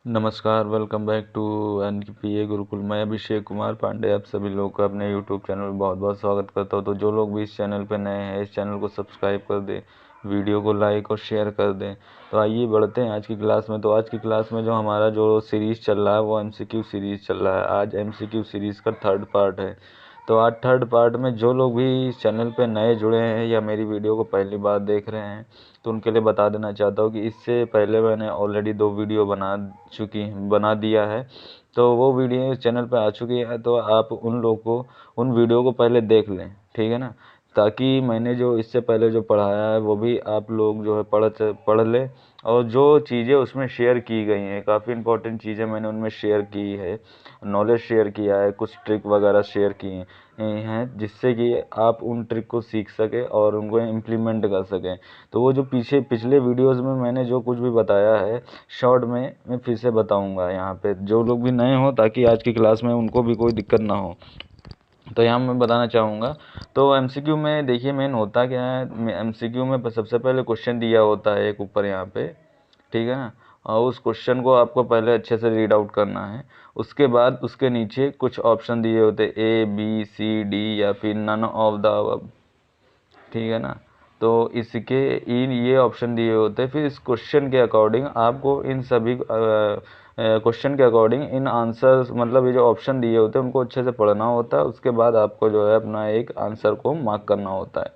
नमस्कार, welcome back to NPA Gurukul. मैं अभिषेक कुमार पांडे आप सभी लोगों का अपने यूट्यूब चैनल में बहुत बहुत स्वागत करता हूं। तो जो लोग भी इस चैनल पर नए हैं, इस चैनल को सब्सक्राइब कर दें, वीडियो को लाइक और शेयर कर दें। तो आइए बढ़ते हैं आज की क्लास में। तो आज की क्लास में जो हमारा जो सीरीज़ चल रहा है वो एमसीक्यू सीरीज़ चल रहा है। आज एमसीक्यू सीरीज़ का थर्ड पार्ट है। तो आज थर्ड पार्ट में जो लोग भी इस चैनल पे नए जुड़े हैं या मेरी वीडियो को पहली बार देख रहे हैं, तो उनके लिए बता देना चाहता हूँ कि इससे पहले मैंने ऑलरेडी 2 वीडियो बना दिया है। तो वो वीडियो इस चैनल पे आ चुकी है, तो आप उन वीडियो को पहले देख लें, ठीक है ना। ताकि मैंने जो इससे पहले जो पढ़ाया है वो भी आप लोग जो है पढ़ लें। और जो चीज़ें उसमें शेयर की गई हैं, काफ़ी इंपॉर्टेंट चीज़ें मैंने उनमें शेयर की है, नॉलेज शेयर किया है, कुछ ट्रिक वगैरह शेयर किए हैं, जिससे कि आप उन ट्रिक को सीख सकें और उनको इम्प्लीमेंट कर सकें। तो वो जो पिछले वीडियोस में मैंने जो कुछ भी बताया है शॉर्ट में, मैं फिर से बताऊंगा यहाँ पे, जो लोग भी नए हों, ताकि आज की क्लास में उनको भी कोई दिक्कत ना हो। तो यहाँ मैं बताना चाहूँगा। तो एमसीक्यू में देखिए मेन होता क्या है, एमसीक्यू में सबसे पहले क्वेश्चन दिया होता है एक ऊपर यहाँ पे, ठीक है ना। और उस क्वेश्चन को आपको पहले अच्छे से रीड आउट करना है। उसके बाद उसके नीचे कुछ ऑप्शन दिए होते हैं, ए बी सी डी या फिर नन ऑफ द अबव, ठीक है ना। तो इसके इन ये ऑप्शन दिए होते हैं। फिर इस क्वेश्चन के अकॉर्डिंग आपको इन सभी क्वेश्चन के अकॉर्डिंग इन आंसर्स, मतलब ये जो ऑप्शन दिए होते हैं उनको अच्छे से पढ़ना होता है। उसके बाद आपको जो है अपना एक आंसर को मार्क करना होता है।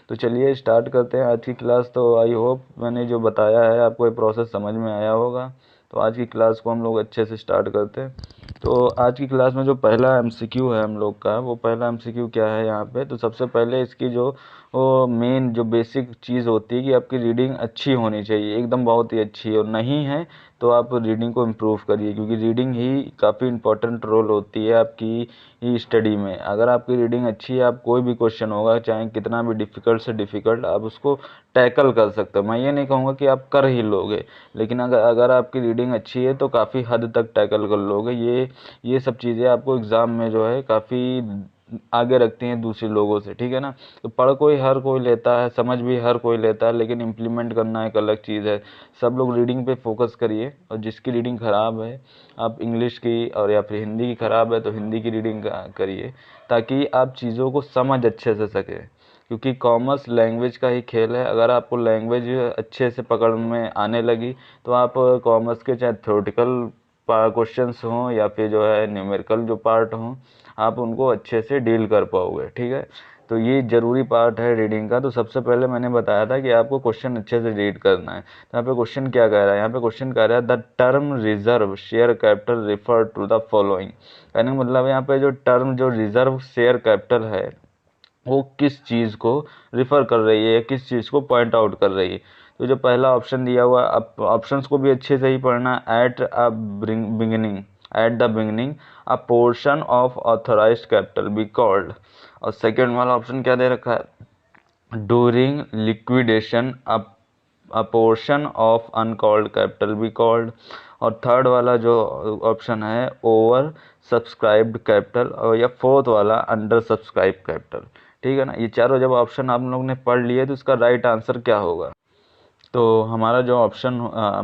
तो चलिए स्टार्ट करते हैं आज की क्लास। तो आई होप मैंने जो बताया है आपको ये प्रोसेस समझ में आया होगा। तो आज की क्लास को हम लोग अच्छे से स्टार्ट करते हैं। तो आज की क्लास में जो पहला एमसीक्यू है हम लोग का, वो पहला एमसीक्यू क्या है यहाँ पे। तो सबसे पहले इसकी जो वो मेन जो बेसिक चीज़ होती है कि आपकी रीडिंग अच्छी होनी चाहिए, एकदम बहुत ही अच्छी। और नहीं है तो आप रीडिंग को इम्प्रूव करिए, क्योंकि रीडिंग ही काफ़ी इंपॉर्टेंट रोल होती है आपकी ही स्टडी में। अगर आपकी रीडिंग अच्छी है, आप कोई भी क्वेश्चन होगा चाहे कितना भी डिफ़िकल्ट से डिफ़िकल्ट, आप उसको टैकल कर सकते हो। मैं ये नहीं कहूँगा कि आप कर ही लोगे, लेकिन अगर आपकी रीडिंग अच्छी है तो काफ़ी हद तक टैकल कर लोगे। ये सब चीज़ें आपको एग्ज़ाम में जो है काफ़ी आगे रखती हैं दूसरे लोगों से, ठीक है ना। तो पढ़ कोई हर कोई लेता है, समझ भी हर कोई लेता है, लेकिन इम्प्लीमेंट करना एक अलग चीज़ है। सब लोग रीडिंग पे फोकस करिए, और जिसकी रीडिंग ख़राब है, आप इंग्लिश की और या फिर हिंदी की ख़राब है तो हिंदी की रीडिंग करिए, ताकि आप चीज़ों को समझ अच्छे से सकें। क्योंकि कॉमर्स लैंग्वेज का ही खेल है। अगर आपको लैंग्वेज अच्छे से पकड़ में आने लगी, तो आप कॉमर्स के चाहे थ्योरेटिकल क्वेश्चंस हों या फिर जो है न्यूमेरिकल जो पार्ट हों, आप उनको अच्छे से डील कर पाओगे, ठीक है। तो ये ज़रूरी पार्ट है रीडिंग का। तो सबसे पहले मैंने बताया था कि आपको क्वेश्चन अच्छे से रीड करना है। तो यहाँ पे क्वेश्चन क्या कह रहा है, यहाँ पे क्वेश्चन कह रहा है the term reserve share capital refer to the following. कहने का मतलब यहाँ पे जो टर्म जो रिजर्व शेयर कैपिटल है, वो किस चीज़ को रिफ़र कर रही है, किस चीज़ को पॉइंट आउट कर रही है। तो जो पहला ऑप्शन दिया हुआ, अब ऑप्शंस को भी अच्छे से ही पढ़ना। At the beginning a portion of authorised capital be called. और सेकेंड वाला ऑप्शन क्या दे रखा है, during liquidation a portion of uncalled capital be called. और थर्ड वाला जो ऑप्शन है, ओवर सब्सक्राइब्ड कैपिटल। और या फोर्थ वाला, अंडर सब्सक्राइब कैपिटल, ठीक है ना। ये चारों जब ऑप्शन आप लोग ने पढ़ लिए, तो इसका राइट आंसर क्या होगा। तो हमारा जो ऑप्शन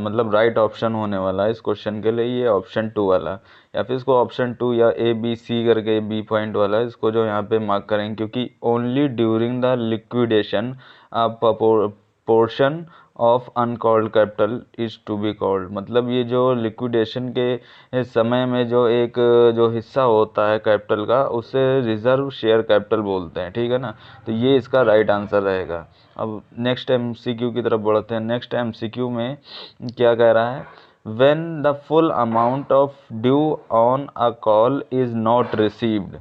मतलब राइट ऑप्शन होने वाला है इस क्वेश्चन के लिए, ये ऑप्शन 2 वाला, या फिर इसको ऑप्शन 2 या ए बी सी करके बी पॉइंट वाला, इसको जो यहाँ पे मार्क करेंगे। क्योंकि only during the liquidation portion of uncalled capital is to be called. मतलब ये जो लिक्विडेशन के समय में जो एक जो हिस्सा होता है कैपिटल का, उसे रिजर्व शेयर कैपिटल बोलते हैं, ठीक है ना। तो ये इसका राइट आंसर रहेगा। अब नेक्स्ट एमसीक्यू की तरफ बढ़ते हैं। नेक्स्ट एमसीक्यू में क्या कह रहा है, when the full amount of due on a call is not received,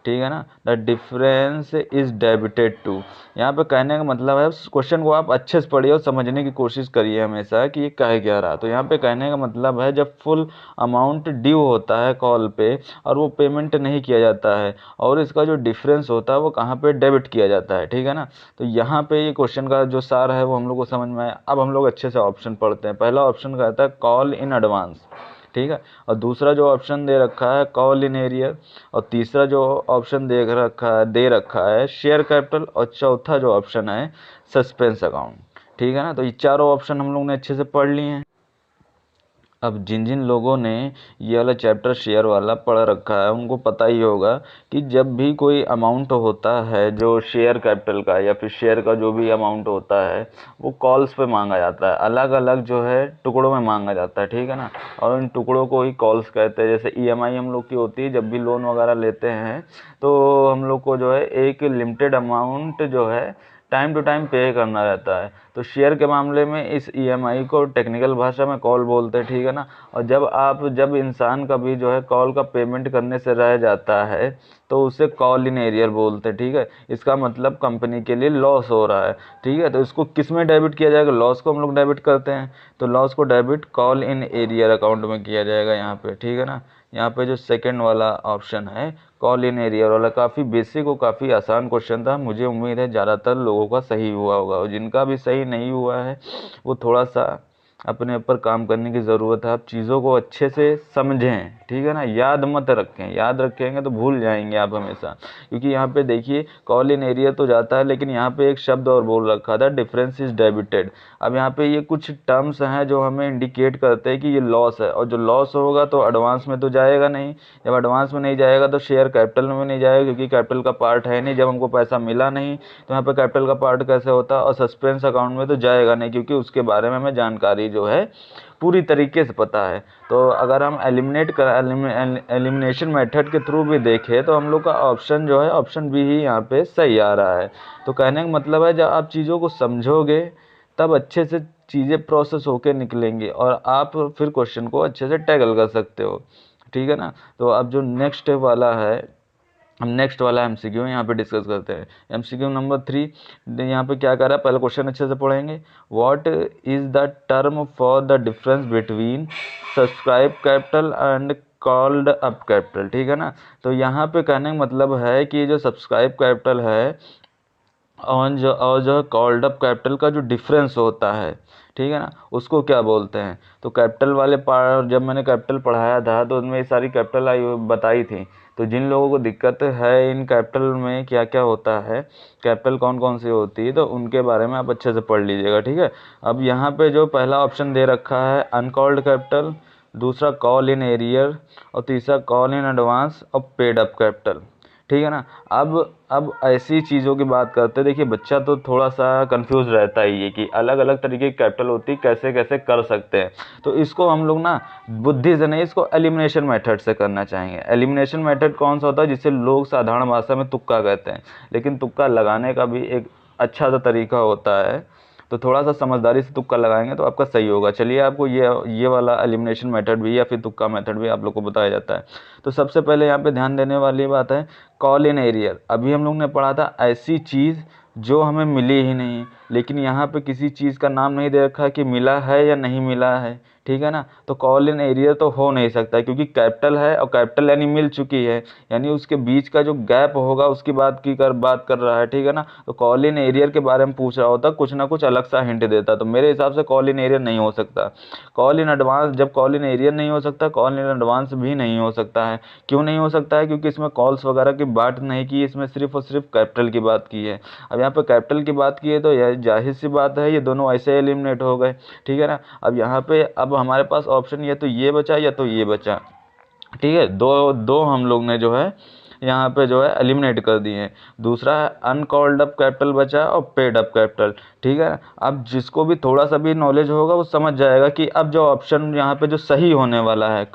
ठीक है ना, the difference is debited to. यहाँ पे कहने का मतलब है, क्वेश्चन को आप अच्छे से पढ़िए और समझने की कोशिश करिए हमेशा कि ये कह क्या रहा। तो यहाँ पे कहने का मतलब है, जब फुल अमाउंट ड्यू होता है कॉल पे और वो पेमेंट नहीं किया जाता है, और इसका जो डिफरेंस होता है वो कहाँ पे डेबिट किया जाता है, ठीक है ना। तो यहाँ पे ये क्वेश्चन का जो सार है वो हम लोग को समझ में आया। अब हम लोग अच्छे से ऑप्शन पढ़ते हैं। पहला ऑप्शन कहता है कॉल इन एडवांस, ठीक है। और दूसरा जो ऑप्शन दे रखा है, कॉल इन एरियर। और तीसरा जो ऑप्शन दे रखा है शेयर कैपिटल। और चौथा जो ऑप्शन है सस्पेंस अकाउंट, ठीक है ना। तो ये चारों ऑप्शन हम लोग ने अच्छे से पढ़ लिए हैं। अब जिन जिन लोगों ने ये वाला चैप्टर शेयर वाला पढ़ रखा है उनको पता ही होगा कि जब भी कोई अमाउंट होता है जो शेयर कैपिटल का या फिर शेयर का जो भी अमाउंट होता है वो कॉल्स पे मांगा जाता है, अलग अलग जो है टुकड़ों में मांगा जाता है, ठीक है ना। और इन टुकड़ों को ही कॉल्स कहते हैं। जैसे ईएमआई हम लोग की होती है, जब भी लोन वगैरह लेते हैं तो हम लोग को जो है एक लिमिटेड अमाउंट जो है टाइम टू टाइम पे करना रहता है। तो शेयर के मामले में इस ईएमआई को टेक्निकल भाषा में कॉल बोलते हैं, ठीक है ना। और जब इंसान कभी जो है कॉल का पेमेंट करने से रह जाता है तो उसे कॉल इन एरियर बोलते हैं, ठीक है। इसका मतलब कंपनी के लिए लॉस हो रहा है, ठीक है। तो इसको किस में डेबिट किया जाएगा? लॉस को हम लोग डेबिट करते हैं, तो लॉस को debit call in arrear account में किया जाएगा यहाँ पे, ठीक है ना। यहाँ पे जो सेकंड वाला ऑप्शन है कॉल इन एरियर वाला, काफ़ी बेसिक और काफ़ी आसान क्वेश्चन था। मुझे उम्मीद है ज़्यादातर लोगों का सही हुआ होगा, और जिनका भी सही नहीं हुआ है वो थोड़ा सा अपने ऊपर काम करने की ज़रूरत है। आप चीज़ों को अच्छे से समझें, ठीक है ना, याद मत रखें। याद रखेंगे तो भूल जाएंगे आप हमेशा। क्योंकि यहाँ पे देखिए कॉल इन एरियर तो जाता है, लेकिन यहाँ पे एक शब्द और बोल रखा था, डिफरेंस इज डेबिटेड। अब यहाँ पे ये कुछ टर्म्स हैं जो हमें इंडिकेट करते हैं कि ये लॉस है, और जो लॉस होगा तो एडवांस में तो जाएगा नहीं। जब एडवांस में नहीं जाएगा तो शेयर कैपिटल में नहीं जाएगा, क्योंकि कैपिटल का पार्ट है नहीं। जब हमको पैसा मिला नहीं तो यहाँ पे कैपिटल का पार्ट कैसे होता है? और सस्पेंस अकाउंट में तो जाएगा नहीं, क्योंकि उसके बारे में हमें जानकारी जो है पूरी तरीके से पता है। तो अगर हम एलिमिनेशन मेथड के थ्रू भी देखें तो हम लोग का ऑप्शन जो है ऑप्शन बी ही यहाँ पे सही आ रहा है। तो कहने का मतलब है जब आप चीज़ों को समझोगे तब अच्छे से चीज़ें प्रोसेस होके निकलेंगी और आप फिर क्वेश्चन को अच्छे से टैकल कर सकते हो, ठीक है ना। तो अब जो नेक्स्ट वाला है, हम नेक्स्ट वाला एमसीक्यू यहाँ पे डिस्कस करते हैं। एमसीक्यू नंबर 3 यहाँ पे क्या कर रहा है, पहले क्वेश्चन अच्छे से पढ़ेंगे। What is the term for the difference between subscribe capital and called up capital, ठीक है ना। तो यहाँ पे कहने का मतलब है कि जो सब्सक्राइब कैपिटल है और जो कॉल्ड अप कैपिटल का जो डिफरेंस होता है, ठीक है ना, उसको क्या बोलते हैं। तो कैपिटल वाले पार्ट जब मैंने कैपिटल पढ़ाया था तो उनमें ये सारी कैपिटल आई बताई थी। तो जिन लोगों को दिक्कत है इन कैपिटल में क्या क्या होता है, कैपिटल कौन कौन सी होती है, तो उनके बारे में आप अच्छे से पढ़ लीजिएगा, ठीक है। अब यहाँ पे जो पहला ऑप्शन दे रखा है अनकॉल्ड कैपिटल, दूसरा कॉल इन एरियर, और तीसरा कॉल इन एडवांस और पेड अप कैपिटल, ठीक है ना। अब ऐसी चीज़ों की बात करते हैं। देखिए बच्चा तो थोड़ा सा कंफ्यूज रहता ही है कि अलग अलग तरीके की कैपिटल होती है, कैसे कैसे कर सकते हैं। तो इसको हम लोग ना बुद्धि से नहीं, इसको एलिमिनेशन मेथड से करना चाहेंगे। एलिमिनेशन मेथड कौन सा होता है? जिसे लोग साधारण भाषा में तुक्का कहते हैं, लेकिन तुक्का लगाने का भी एक अच्छा सा तरीका होता है। तो थोड़ा सा समझदारी से तुक्का लगाएंगे तो आपका सही होगा। चलिए आपको ये वाला एलिमिनेशन मेथड भी या फिर तुक्का मेथड भी आप लोग को बताया जाता है। तो सबसे पहले यहाँ पे ध्यान देने वाली बात है कॉल इन एरियर। अभी हम लोग ने पढ़ा था ऐसी चीज़ जो हमें मिली ही नहीं, लेकिन यहाँ पे किसी चीज़ का नाम नहीं दे रखा कि मिला है या नहीं मिला है, ठीक है ना। तो कॉल इन एरियर तो हो नहीं सकता, क्योंकि कैपिटल है और कैपिटल यानी मिल चुकी है, यानी उसके बीच का जो गैप होगा उसकी बात कर रहा है, ठीक है ना। तो कॉल इन एरियर के बारे में पूछ रहा होता, कुछ ना कुछ अलग सा हिंट देता। तो मेरे हिसाब से कॉल इन एरियर नहीं हो सकता। कॉल इन एडवांस, जब कॉल इन एरियर नहीं हो सकता, कॉल इन एडवांस भी नहीं हो सकता है। क्यों नहीं हो सकता है? क्योंकि इसमें कॉल्स वगैरह की बात नहीं की, इसमें सिर्फ और सिर्फ कैपिटल की बात की है। अब यहाँ पे कैपिटल की बात की है तो यह जाहिर सी बात है ये दोनों ऐसे एलिमिनेट हो गए, ठीक है ना। अब यहाँ पे अब हमारे पास ऑप्शन या तो ये बचा या तो ये बचा, ठीक है। दो दो हम लोग ने जो है यहाँ पे जो है एलिमिनेट कर दिए हैं। दूसरा है अनकॉल्ड अप कैपिटल बचा और पेड अप कैपिटल, ठीक है। अब जिसको भी थोड़ा सा भी नॉलेज होगा वो समझ जाएगा कि अब जो ऑप्शन यहाँ पे जो सही होने वाला है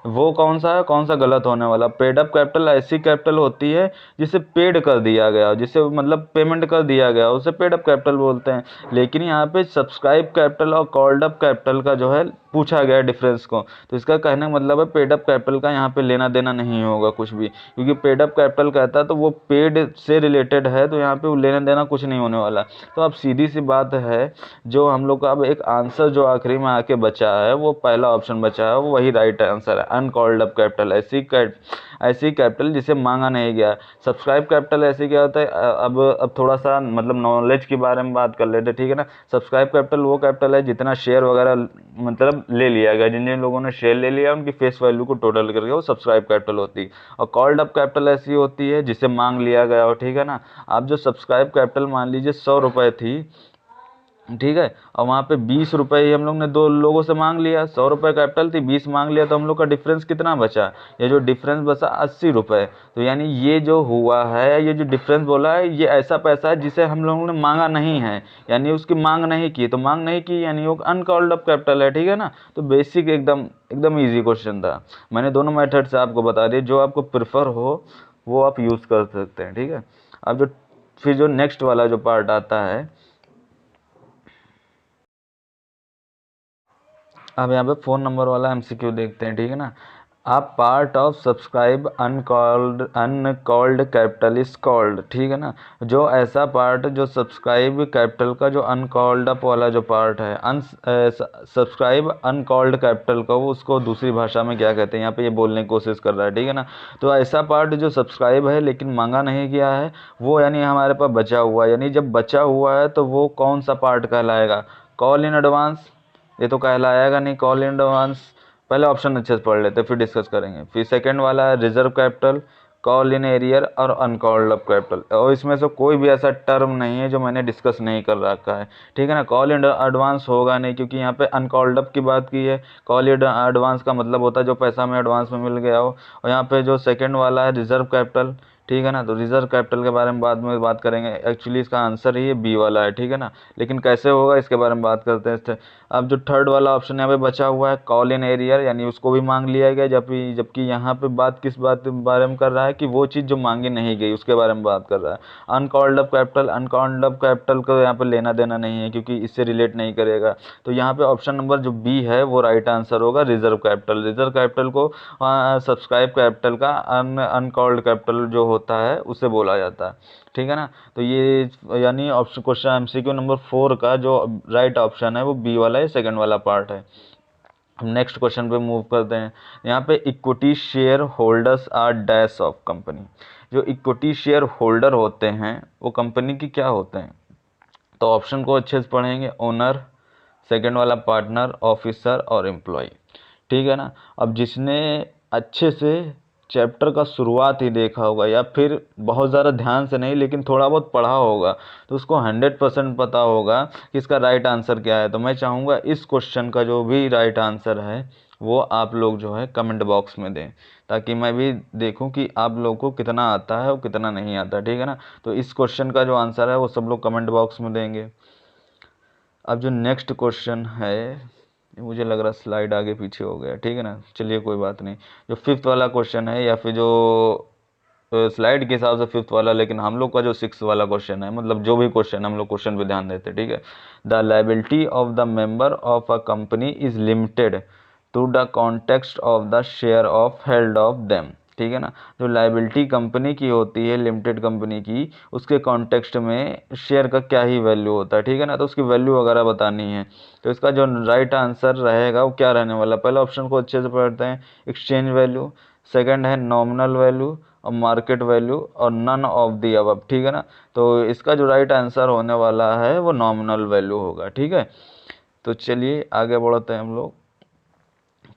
वो कौन सा है, कौन सा गलत होने वाला। पेड अप कैपिटल ऐसी कैपिटल होती है जिसे पेड कर दिया गया, जिसे मतलब पेमेंट कर दिया गया, उसे पेड अप कैपिटल बोलते हैं। लेकिन यहाँ पे सब्सक्राइब कैपिटल और कॉल्ड अप कैपिटल का जो है पूछा गया डिफरेंस को, तो इसका कहने का मतलब है पेड अप कैपिटल का यहाँ पे लेना देना नहीं होगा कुछ भी, क्योंकि पेड अप कैपिटल कहता है तो वो पेड से रिलेटेड है, तो यहाँ पे वो लेना देना कुछ नहीं होने वाला। तो अब सीधी सी बात है, जो हम लोग का अब एक आंसर जो आखिरी में आके बचा है वो पहला ऑप्शन बचा है, वो वही राइट आंसर है। अनकॉल्ड अप कैपिटल ऐसी कैपिटल जिसे मांगा नहीं गया। सब्सक्राइब कैपिटल ऐसे क्या होता है, अब थोड़ा सा मतलब नॉलेज के बारे में बात कर लेते, ठीक है ना। सब्सक्राइब कैपिटल वो कैपिटल है जितना शेयर वगैरह मतलब ले लिया गया, जिन जिन लोगों ने शेयर ले लिया उनकी फेस वैल्यू को टोटल करके वो सब्सक्राइब कैपिटल होती है। और कॉल्ड अप कैपिटल ऐसी होती है जिसे मांग लिया गया हो, ठीक है ना। आप जो सब्सक्राइब कैपिटल मान लीजिए 100 रुपये थी, ठीक है। और वहाँ पे 20 रुपये ही हम लोग ने दो लोगों से मांग लिया, 100 रुपये कैपिटल थी, 20 मांग लिया, तो हम लोग का डिफरेंस कितना बचा? ये जो डिफरेंस बचा 80 रुपये। तो यानी ये जो हुआ है, ये जो डिफरेंस बोला है, ये ऐसा पैसा है जिसे हम लोगों ने मांगा नहीं है, यानी उसकी मांग नहीं की। तो मांग नहीं की यानी वो अनकॉल्ड अप कैपिटल है, ठीक है ना। तो बेसिक एकदम एकदम ईजी क्वेश्चन था। मैंने दोनों मेथड से आपको बता दिए, जो आपको प्रेफर हो वो आप यूज़ कर सकते हैं, ठीक है। अब जो फिर जो नेक्स्ट वाला जो पार्ट आता है, अब यहाँ पे फ़ोन नंबर वाला एमसीक्यू देखते हैं, ठीक है ना। आप part of subscribe uncalled capital is called, ठीक है ना। जो ऐसा पार्ट जो सब्सक्राइब कैपिटल का जो अनकॉल्ड अप वाला जो पार्ट है, सब्सक्राइब अनकॉल्ड कैपिटल का, वो उसको दूसरी भाषा में क्या कहते हैं, यहाँ पे ये बोलने की कोशिश कर रहा है, ठीक है ना। तो ऐसा पार्ट जो सब्सक्राइब है लेकिन मांगा नहीं गया है, वो यानी हमारे पास बचा हुआ है। यानी जब बचा हुआ है तो वो कौन सा पार्ट कहलाएगा? कॉल इन एडवांस, ये तो कहलाएगा नहीं कॉल इन एडवांस। पहले ऑप्शन अच्छे से पढ़ लेते, फिर डिस्कस करेंगे। फिर सेकंड वाला है reserve capital, call in arrear और अनकॉल्ड अप कैपिटल। और इसमें से कोई भी ऐसा टर्म नहीं है जो मैंने डिस्कस नहीं कर रखा है, ठीक है ना। कॉल इन एडवांस होगा नहीं, क्योंकि यहाँ पे अनकॉल्ड अप की बात की है। कॉल इन एडवांस का मतलब होता है जो पैसा हमें एडवांस में मिल गया हो। और यहाँ पे जो सेकंड वाला है रिजर्व कैपिटल, ठीक है ना। तो रिजर्व कैपिटल के बारे में बाद में बात करेंगे। एक्चुअली इसका आंसर ही ये बी वाला है, ठीक है ना। लेकिन कैसे होगा इसके बारे में बात करते हैं। अब जो थर्ड वाला ऑप्शन यहाँ पे बचा हुआ है कॉल इन एरियर, यानी उसको भी मांग लिया गया, जबकि यहाँ पे बात किस बात के बारे में कर रहा है कि वो चीज़ जो मांगी नहीं गई उसके बारे में बात कर रहा है। Uncalled up capital, uncalled up capital को यहाँ पे लेना देना नहीं है, क्योंकि इससे रिलेट नहीं करेगा। तो यहाँ पे ऑप्शन नंबर जो बी है वो राइट आंसर होगा, रिजर्व कैपिटल। रिजर्व कैपिटल को सब्सक्राइब कैपिटल का अनकॉल्ड कैपिटल जो होता है उसे बोला जाता है, ठीक है ना। तो ये यानी ऑप्शन क्वेश्चन एमसीक्यू नंबर 4 का जो राइट ऑप्शन है वो बी वाला है, सेकंड वाला पार्ट है। हम नेक्स्ट क्वेश्चन पे मूव करते हैं। यहाँ पे equity share holders are dash of company. जो इक्विटी शेयर होल्डर होते हैं वो कंपनी की क्या होते हैं? तो ऑप्शन को अच्छे से पढ़ेंगे, ओनर, सेकंड वाला पार्टनर, ऑफिसर और एम्प्लॉय, ठीक है ना। अब जिसने अच्छे से चैप्टर का शुरुआत ही देखा होगा, या फिर बहुत ज़्यादा ध्यान से नहीं लेकिन थोड़ा बहुत पढ़ा होगा, तो उसको 100% पता होगा कि इसका राइट आंसर क्या है। तो मैं चाहूँगा इस क्वेश्चन का जो भी राइट आंसर है वो आप लोग जो है कमेंट बॉक्स में दें, ताकि मैं भी देखूं कि आप लोगों को कितना आता है और कितना नहीं आता, ठीक है ना। तो इस क्वेश्चन का जो आंसर है वो सब लोग कमेंट बॉक्स में देंगे। अब जो नेक्स्ट क्वेश्चन है, मुझे लग रहा स्लाइड आगे पीछे हो गया, ठीक है ना। चलिए कोई बात नहीं। जो फिफ्थ वाला क्वेश्चन है, या फिर जो स्लाइड के हिसाब से फिफ्थ वाला, लेकिन हम लोग का जो सिक्स वाला क्वेश्चन है, मतलब जो भी क्वेश्चन हम लोग क्वेश्चन पे ध्यान देते हैं, ठीक है। The liability of the member of a company is limited to the context of the share of held of them, ठीक है ना। जो लायबिलिटी कंपनी की होती है, लिमिटेड कंपनी की, उसके कॉन्टेक्स्ट में शेयर का क्या ही वैल्यू होता है, ठीक है ना। तो उसकी वैल्यू वगैरह बतानी है। तो इसका जो राइट आंसर रहेगा वो क्या रहने वाला? पहले ऑप्शन को अच्छे से पढ़ते हैं, एक्सचेंज वैल्यू, सेकंड है नॉमिनल वैल्यू और मार्केट वैल्यू और नन ऑफ दी अबव, ठीक है ना। तो इसका जो राइट आंसर होने वाला है वो नॉमिनल वैल्यू होगा, ठीक है। तो चलिए आगे बढ़ते हैं हम लोग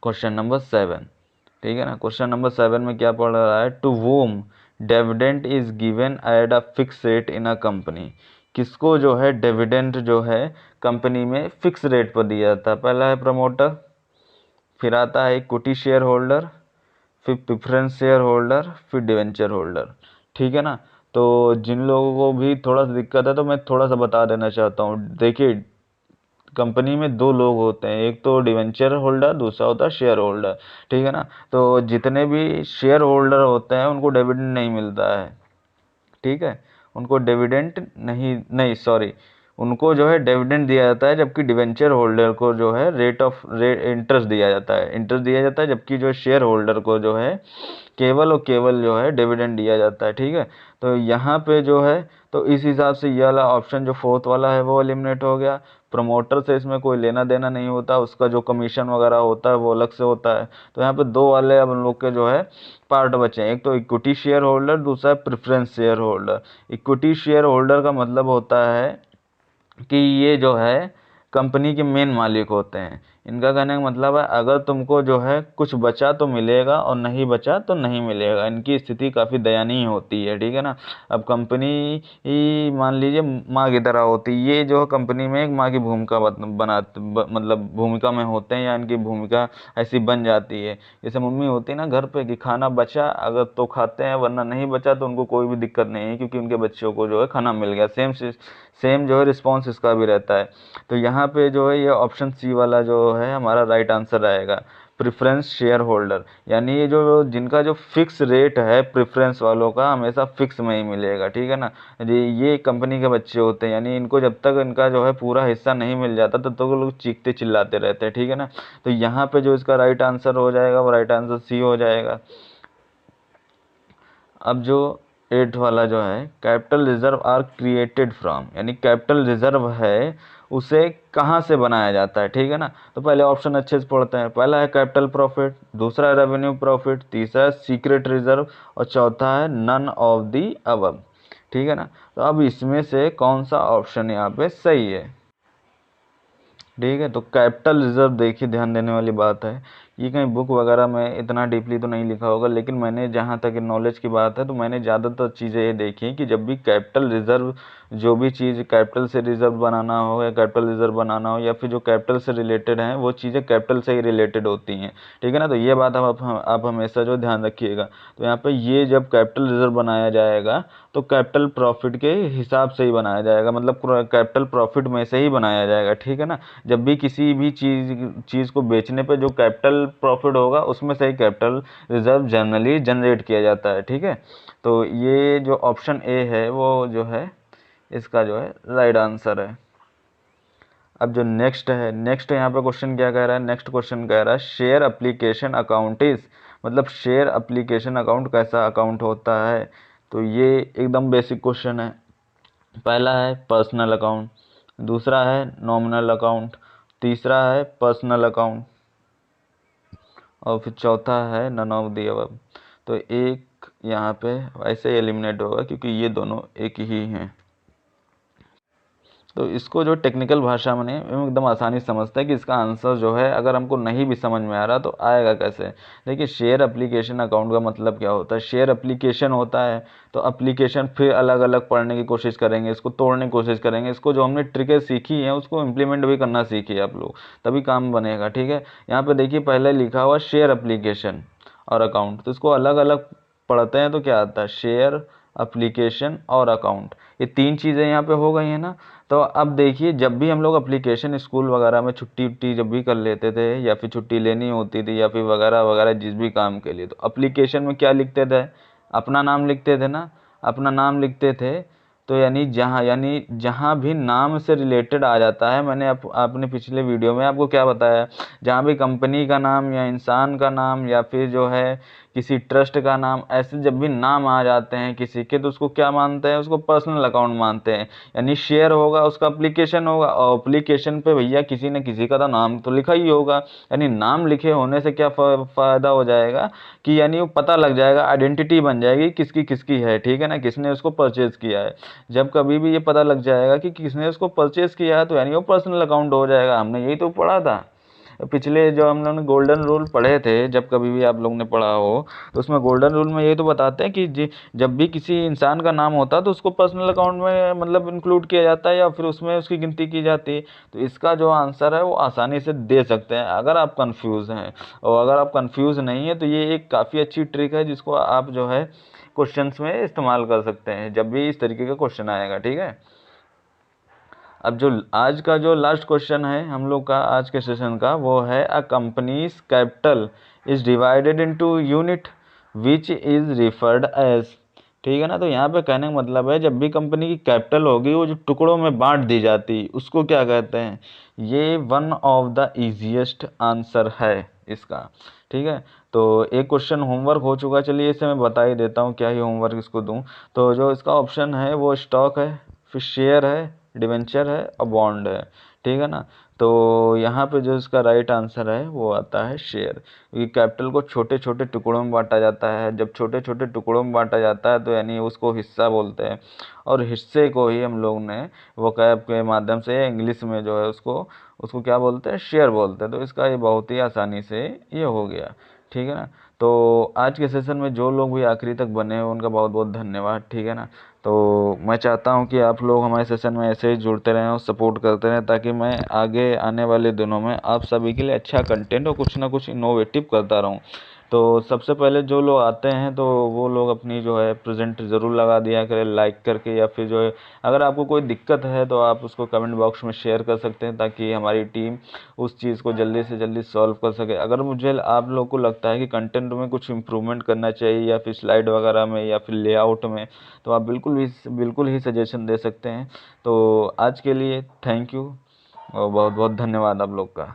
क्वेश्चन नंबर 7, ठीक है ना। क्वेश्चन नंबर 7 में क्या पढ़ रहा है? To whom dividend is given at a fix rate in a company. किसको जो है डिविडेंड जो है कंपनी में फिक्स रेट पर दिया जाता है? पहला है प्रमोटर, फिर आता है इक्विटी शेयर होल्डर, फिर प्रेफरेंस शेयर होल्डर, फिर डिवेंचर होल्डर, ठीक है ना। तो जिन लोगों को भी थोड़ा सा दिक्कत है तो मैं थोड़ा सा बता देना चाहता हूँ। देखिए, कंपनी में दो लोग होते हैं, एक तो डिवेंचर होल्डर, दूसरा होता है शेयर होल्डर, ठीक है ना। तो जितने भी शेयर होल्डर होते हैं उनको डिविडेंड नहीं मिलता है, ठीक है। उनको डिविडेंड नहीं नहीं सॉरी उनको जो है डिविडेंड दिया जाता है, जबकि डिवेंचर होल्डर को जो है रेट इंटरेस्ट दिया जाता है, जबकि जो शेयर होल्डर को जो है केवल और केवल जो है डिविडेंड दिया जाता है, ठीक है। तो यहाँ पे जो है, तो इस हिसाब से ये वाला ऑप्शन जो फोर्थ वाला है वो एलिमिनेट हो गया। प्रमोटर से इसमें कोई लेना देना नहीं होता, उसका जो कमीशन वगैरह होता है वो अलग से होता है। तो यहाँ पे दो वाले अब हम लोग के जो है पार्ट बचे हैं, एक तो इक्विटी शेयर होल्डर, दूसरा preference share holder. Equity share holder का मतलब होता है कि ये जो है कंपनी के मेन मालिक होते हैं, इनका कहने का मतलब है अगर तुमको जो है कुछ बचा तो मिलेगा और नहीं बचा तो नहीं मिलेगा। इनकी स्थिति काफ़ी दयनीय होती है, ठीक है ना। अब कंपनी ही मान लीजिए माँ की तरह होती है, ये जो कंपनी में एक माँ की भूमिका मतलब भूमिका में होते हैं, या इनकी भूमिका ऐसी बन जाती है। जैसे मम्मी होती है ना घर पे कि खाना बचा अगर तो खाते हैं, वरना नहीं बचा तो उनको कोई भी दिक्कत नहीं है, क्योंकि उनके बच्चों को जो है खाना मिल गया। सेम जो है रिस्पॉन्स इसका भी रहता है। तो यहाँ पे जो है ये ऑप्शन सी वाला जो है हमारा राइट आंसर रहेगा, प्रेफरेंस शेयर होल्डर। यानी ये जो जिनका जो फिक्स रेट है प्रेफरेंस वालों का हमेशा फिक्स में ही मिलेगा, ठीक है ना। ये कंपनी के बच्चे होते हैं, यानी इनको जब तक इनका जो है पूरा हिस्सा नहीं मिल जाता तब तक वो लोग चीखते चिल्लाते रहते हैं, ठीक है ना। तो यहाँ पे जो इसका राइट आंसर हो जाएगा वो राइट आंसर सी हो जाएगा। अब जो 8 वाला जो है, capital reserve are created from, यानी कैपिटल रिजर्व है उसे कहाँ से बनाया जाता है, ठीक है ना। तो पहले ऑप्शन अच्छे से पढ़ते हैं। पहला है कैपिटल प्रॉफिट, दूसरा है रेवेन्यू प्रॉफिट, तीसरा है सीक्रेट रिजर्व और चौथा है नन ऑफ दी अबव, ठीक है ना। तो अब इसमें से कौन सा ऑप्शन यहाँ पे सही है, ठीक है। तो कैपिटल रिजर्व देखिए, ध्यान देने वाली बात है, ये कहीं बुक वगैरह में इतना डीपली तो नहीं लिखा होगा, लेकिन मैंने जहाँ तक नॉलेज की बात है तो मैंने ज़्यादातर चीज़ें ये देखी हैं कि जब भी कैपिटल रिजर्व, जो भी चीज़ कैपिटल से रिजर्व बनाना हो या कैपिटल रिजर्व बनाना हो या फिर जो कैपिटल से रिलेटेड हैं वो चीज़ें कैपिटल से ही रिलेटेड होती हैं, ठीक है ना। तो ये बात आप हमेशा जो ध्यान रखिएगा। तो यहाँ पे ये जब कैपिटल रिजर्व बनाया जाएगा तो कैपिटल प्रॉफिट के हिसाब से ही बनाया जाएगा, मतलब कैपिटल प्रॉफिट में से ही बनाया जाएगा, ठीक है ना। जब भी किसी भी चीज़ को बेचने पे जो कैपिटल प्रॉफिट होगा उसमें से ही कैपिटल रिजर्व जनरली जनरेट किया जाता है, ठीक है। तो ये जो ऑप्शन ए है वो जो है इसका जो है राइट आंसर है। अब जो नेक्स्ट यहाँ पे क्वेश्चन क्या कह रहा है, नेक्स्ट क्वेश्चन कह रहा है शेयर एप्लीकेशन अकाउंट इज, मतलब शेयर एप्लीकेशन अकाउंट कैसा अकाउंट होता है। तो ये एकदम बेसिक क्वेश्चन है। पहला है पर्सनल अकाउंट, दूसरा है नॉमिनल अकाउंट, तीसरा है पर्सनल अकाउंट और फिर चौथा है नन ऑफ दी अबव। तो एक यहाँ पे ऐसे एलिमिनेट होगा क्योंकि ये दोनों एक ही हैं। तो इसको जो टेक्निकल भाषा में एकदम आसानी से समझते हैं कि इसका आंसर जो है अगर हमको नहीं भी समझ में आ रहा तो आएगा कैसे। देखिए शेयर एप्लीकेशन अकाउंट का मतलब क्या होता है, शेयर एप्लीकेशन होता है तो एप्लीकेशन फिर अलग अलग पढ़ने की कोशिश करेंगे, इसको तोड़ने की कोशिश करेंगे, इसको जो हमने ट्रिकें सीखी हैं उसको इम्प्लीमेंट भी करना सीखिए आप लोग, तभी काम बनेगा, ठीक है। यहाँ पर देखिए पहले लिखा हुआ शेयर एप्लीकेशन और अकाउंट, तो इसको अलग अलग पढ़ते हैं तो क्या आता है शेयर एप्लीकेशन और अकाउंट, ये तीन चीज़ें यहाँ पे हो गई हैं ना। तो अब देखिए जब भी हम लोग एप्लीकेशन स्कूल वगैरह में छुट्टी उट्टी जब भी कर लेते थे या फिर छुट्टी लेनी होती थी या फिर वगैरह वगैरह जिस भी काम के लिए, तो एप्लीकेशन में क्या लिखते थे, अपना नाम लिखते थे ना, अपना नाम लिखते थे। तो यानी जहाँ भी नाम से रिलेटेड आ जाता है, मैंने आपने पिछले वीडियो में आपको क्या बताया, जहाँ भी कंपनी का नाम या इंसान का नाम या फिर जो है किसी ट्रस्ट का नाम, ऐसे जब भी नाम आ जाते हैं किसी के तो उसको क्या मानते हैं, उसको पर्सनल अकाउंट मानते हैं। यानी शेयर होगा उसका एप्लीकेशन होगा और एप्लीकेशन पे भैया किसी न किसी का तो नाम तो लिखा ही होगा। यानी नाम लिखे होने से क्या फ़ायदा हो जाएगा कि यानी वो पता लग जाएगा, आइडेंटिटी बन जाएगी किसकी किसकी है, ठीक है ना, किसने उसको परचेज़ किया है। जब कभी भी ये पता लग जाएगा कि किसने उसको परचेज़ किया है तो यानी वो पर्सनल अकाउंट हो जाएगा। हमने यही तो पढ़ा था पिछले जो हम लोगों ने गोल्डन रूल पढ़े थे, जब कभी भी आप लोगों ने पढ़ा हो तो उसमें गोल्डन रूल में ये तो बताते हैं कि जब भी किसी इंसान का नाम होता है तो उसको पर्सनल अकाउंट में मतलब इंक्लूड किया जाता है या फिर उसमें उसकी गिनती की जाती है। तो इसका जो आंसर है वो आसानी से दे सकते हैं अगर आप कंफ्यूज हैं, और अगर आप कंफ्यूज नहीं है तो ये एक काफ़ी अच्छी ट्रिक है जिसको आप जो है क्वेश्चंस में इस्तेमाल कर सकते हैं जब भी इस तरीके का क्वेश्चन आएगा, ठीक है। अब जो आज का जो लास्ट क्वेश्चन है हम लोग का आज के सेशन का वो है a company's capital is divided into unit which is referred as, ठीक है ना। तो यहाँ पे कहने का मतलब है जब भी कंपनी की कैपिटल होगी वो जो टुकड़ों में बांट दी जाती उसको क्या कहते हैं। ये one of the easiest answer है इसका, ठीक है। तो एक क्वेश्चन होमवर्क हो चुका है, चलिए इसे मैं बता ही देता हूँ क्या ही होमवर्क इसको दूँ। तो जो इसका ऑप्शन है वो स्टॉक है, फिर शेयर है, डिवेंचर है और बॉन्ड है, ठीक है ना। तो यहाँ पे जो इसका राइट आंसर है वो आता है शेयर, क्योंकि कैपिटल को छोटे छोटे टुकड़ों में बांटा जाता है। जब छोटे छोटे टुकड़ों में बांटा जाता है तो यानी उसको हिस्सा बोलते हैं, और हिस्से को ही हम लोग ने वोकैब के माध्यम से इंग्लिश में जो है उसको उसको क्या बोलते हैं, शेयर बोलते हैं। तो इसका ये बहुत ही आसानी से ये हो गया, ठीक है ना। तो आज के सेशन में जो लोग भी आखिरी तक बने हैं उनका बहुत बहुत धन्यवाद, ठीक है ना। तो मैं चाहता हूं कि आप लोग हमारे सेशन में ऐसे ही जुड़ते रहें और सपोर्ट करते रहें, ताकि मैं आगे आने वाले दिनों में आप सभी के लिए अच्छा कंटेंट और कुछ ना कुछ इनोवेटिव करता रहूं। तो सबसे पहले जो लोग आते हैं तो वो लोग अपनी जो है प्रेजेंट ज़रूर लगा दिया करें लाइक करके, या फिर जो है अगर आपको कोई दिक्कत है तो आप उसको कमेंट बॉक्स में शेयर कर सकते हैं, ताकि हमारी टीम उस चीज़ को जल्दी से जल्दी सॉल्व कर सके। अगर मुझे आप लोग को लगता है कि कंटेंट में कुछ इम्प्रूवमेंट करना चाहिए, या फिर स्लाइड वगैरह में, या फिर लेआउट में, तो आप बिल्कुल ही सजेशन दे सकते हैं। तो आज के लिए थैंक यू और बहुत बहुत धन्यवाद आप लोग का।